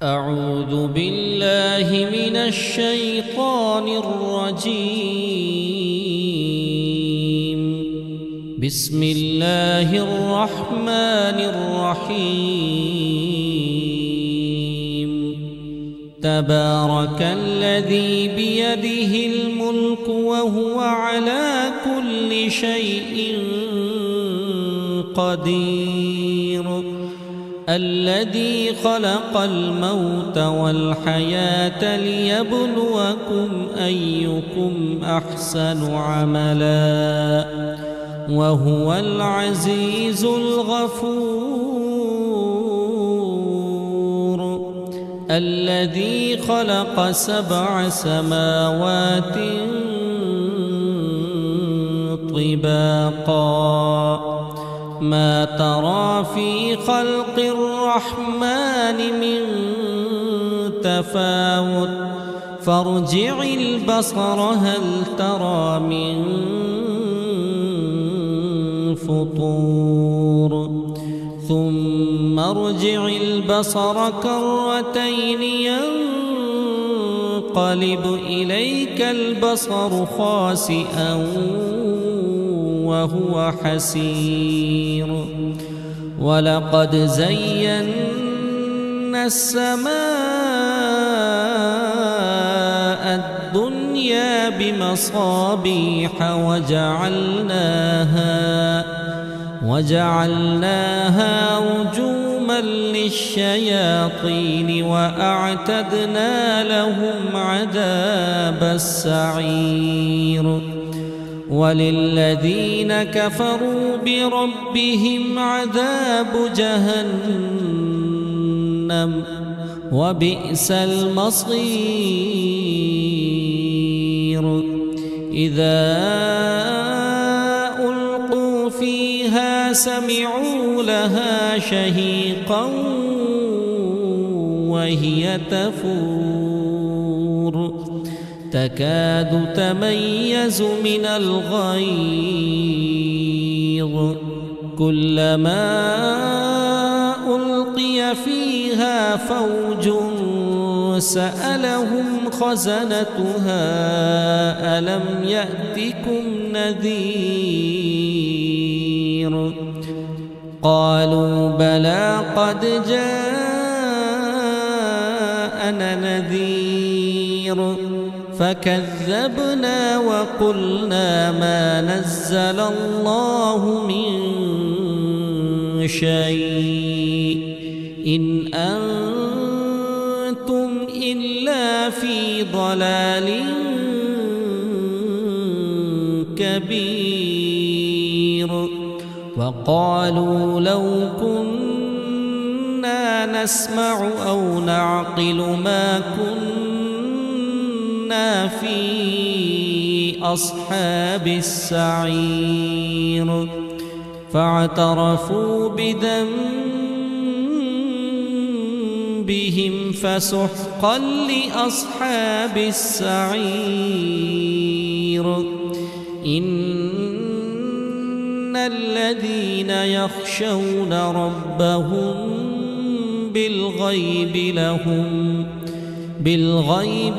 أعوذ بالله من الشيطان الرجيم. بسم الله الرحمن الرحيم. تبارك الذي بيده الملك وهو على كل شيء قدير. الذي خلق الموت والحياة ليبلوكم أيكم أحسن عملا وهو العزيز الغفور. الذي خلق 7 سماوات طباقا ما ترى في خلق الرحمن من تفاوت فارجع البصر هل ترى من فطور ثم ارجع البصر كرتين ينقلب إليك البصر خاسئا وهو حسير. ولقد زينا السماء الدنيا بمصابيح وجعلناها رجوما للشياطين وأعتدنا لهم عذاب السعير. وللذين كفروا بربهم عذاب جهنم وبئس المصير. إذا ألقوا فيها سمعوا لها شهيقا وهي تفور تكاد تميز من الغيظ كلما ألقي فيها فوج سألهم خزنتها ألم يأتكم نذير قالوا بلى قد جاءنا نذير فكذبنا وقلنا ما نزل الله من شيء إن أنتم إلا في ضلال كبير. وقالوا لو كنا نسمع أو نعقل ما كنا في أصحاب السعير فاعترفوا بذنبهم فسحقا لأصحاب السعير. إن الذين يخشون ربهم بالغيب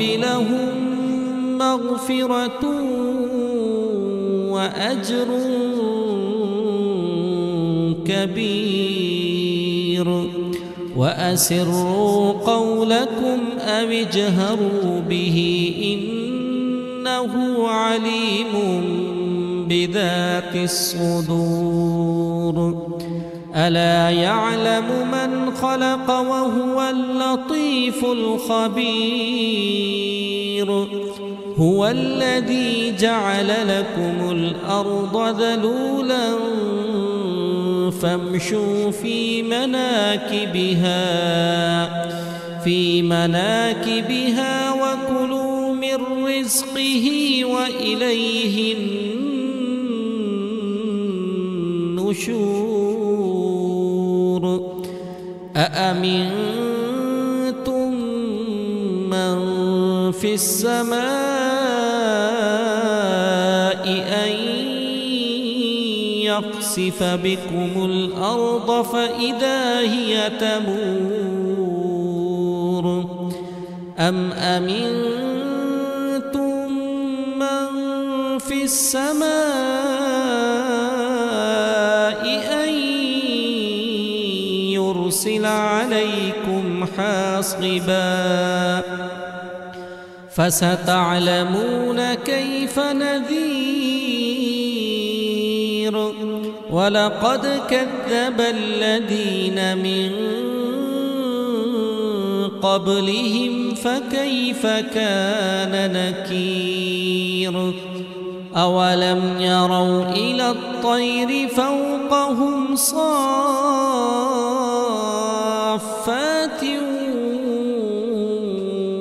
لهم مغفرة وأجر كبير. وأسروا قولكم أو اجهروا به إنه عليم بذات الصدور. ألا يعلم من خلق وهو اللطيف الخبير. هو الذي جعل لكم الأرض ذلولا فامشوا في مناكبها وكلوا من رزقه وإليه النشور. أأمنتم من في السماء أن يخسف بكم الأرض فإذا هي تمور أم أمنتم من في السماء أن يرسل عليكم حاصبا فستعلمون كيف نذير ولقد كذب الذين من قبلهم فكيف كان نكير أولم يروا إلى الطير فوقهم صافات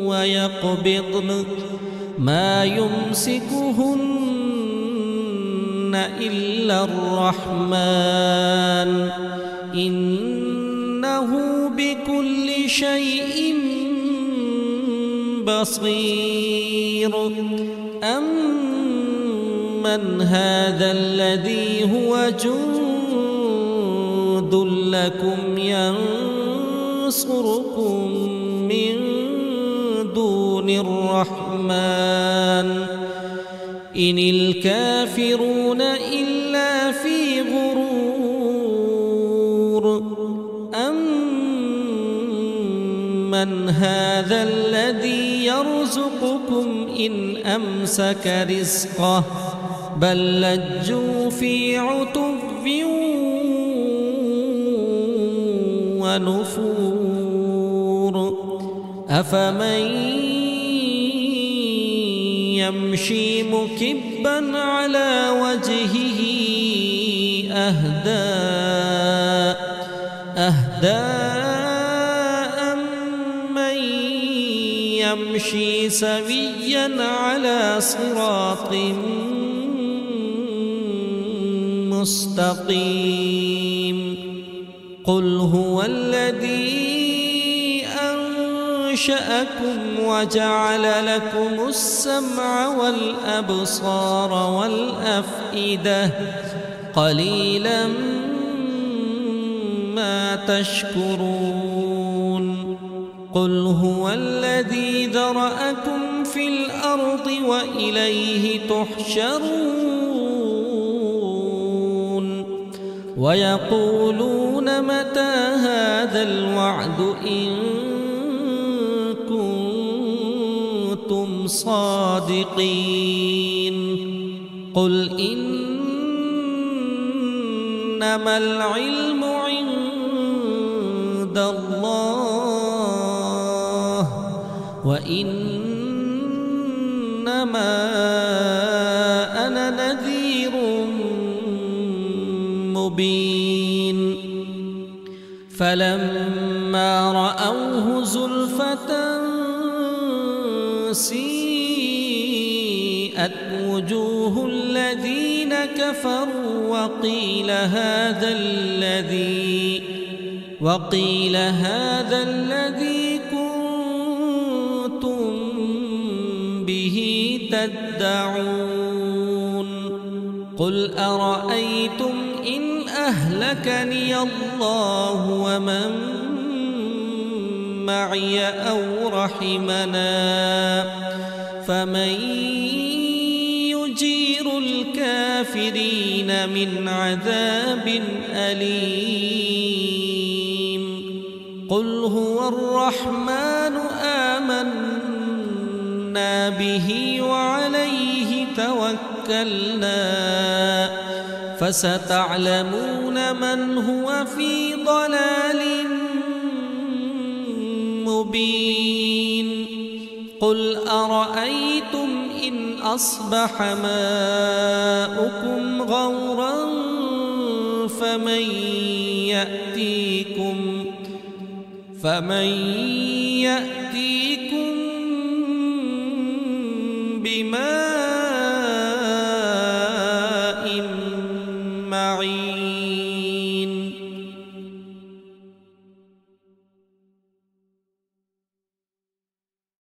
ويقبضن ما يمسكهن إلا الرحمن إنه بكل شيء بصير أمن هذا الذي هو جند لكم ينصركم من دون الرحمن إن الكافرون إلا في غرور أمن هذا الذي يرزقكم إن أمسك رزقه بل لجوا في عتو ونفور أفمن يمشي مكبا على وجهه أهدى أمن يمشي سويا على صراط مستقيم قل هو الذي أنشأكم وجعل لكم السمع والأبصار والأفئدة قليلا ما تشكرون قل هو الذي ذرأكم في الأرض وإليه تحشرون ويقولون متى هذا الوعد إن كنتم صادقين قل إنما العلم عند الله وإنما أنا نذير مبين فلما رأوه زلفة سيئت وجوه الذين كفروا وقيل هذا الذي كنتم به تدعون قل أرأيتم إن أهلكني الله ومن معي أو رحمنا فمن يجير الكافرين من عذاب أليم قل هو الرحمن آمنا به وعليه توكلنا فستعلمون من هو في ضلال مبين قل أرأيتم إن أصبح ماؤكم غورا فمن يأتيكم بماء